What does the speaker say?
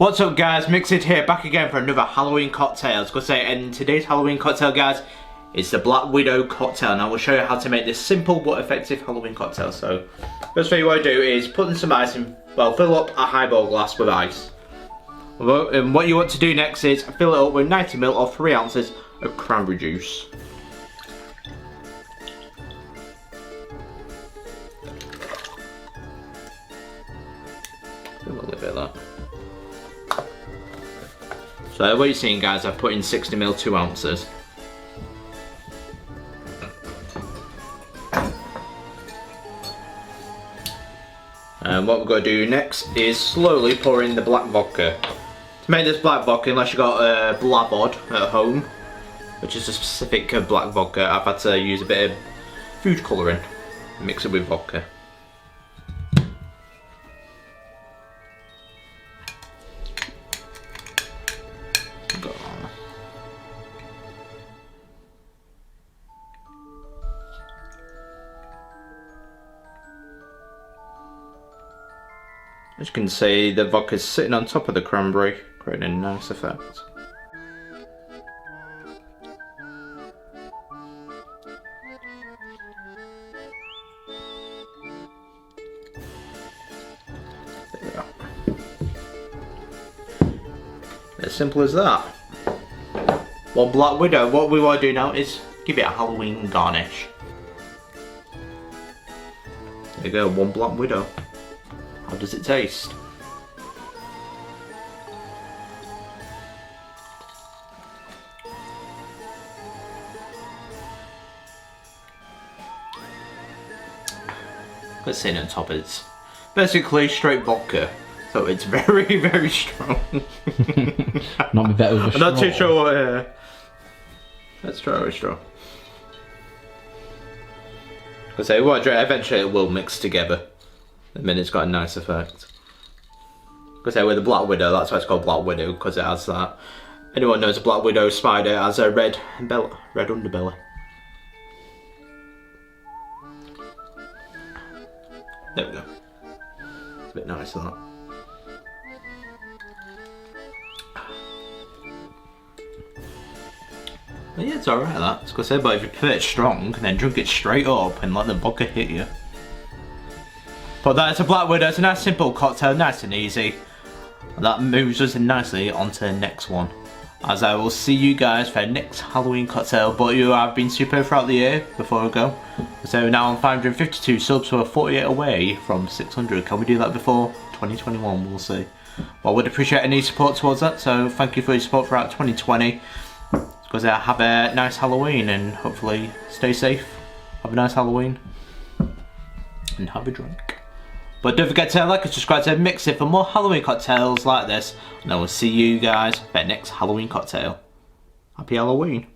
What's up guys, Mixed here, back again for another Halloween cocktail. I was going to say, and today's Halloween cocktail guys is the Black Widow cocktail. And I will show you how to make this simple but effective Halloween cocktail. So, first thing you want to do is put in some ice in, well, fill up a highball glass with ice. And what you want to do next is fill it up with 90ml or 3 ounces of cranberry juice. A little bit of that. So what you're seeing guys, I've put in 60ml 2 ounces. And what we're going to do next is slowly pour in the black vodka. To make this black vodka, unless you've got Blavod at home, which is a specific black vodka, I've had to use a bit of food colouring and mix it with vodka. As you can see, the vodka is sitting on top of the cranberry, creating a nice effect. There we go. As simple as that. Well, Black Widow, what we want to do now is give it a Halloween garnish. There you go, one Black Widow. How does it taste? Let's say on top it's basically straight vodka, so it's very, very strong. Not be better with a straw. I'm not too sure what. Let's try with a straw. I say, well, eventually it will mix together. I mean, it's got a nice effect. Because with the Black Widow, that's why it's called Black Widow, because it has that. Anyone knows a Black Widow spider has a red underbelly. There we go. It's a bit nice of that. But yeah, it's alright that. It's gonna say, but if you put it strong, then drink it straight up and let the vodka hit you. But that's a Black Widow. It's a nice simple cocktail, nice and easy. And that moves us nicely onto the next one. As I will see you guys for the next Halloween cocktail. But you have been super throughout the year before I go. So now I'm 552 subs, so we're 48 away from 600. Can we do that before 2021? We'll see. Well, I would appreciate any support towards that. So thank you for your support throughout 2020. Because I have a nice Halloween and hopefully stay safe. Have a nice Halloween. And have a drink. But don't forget to like and subscribe to Mix It for more Halloween cocktails like this. And I will see you guys for the next Halloween cocktail. Happy Halloween.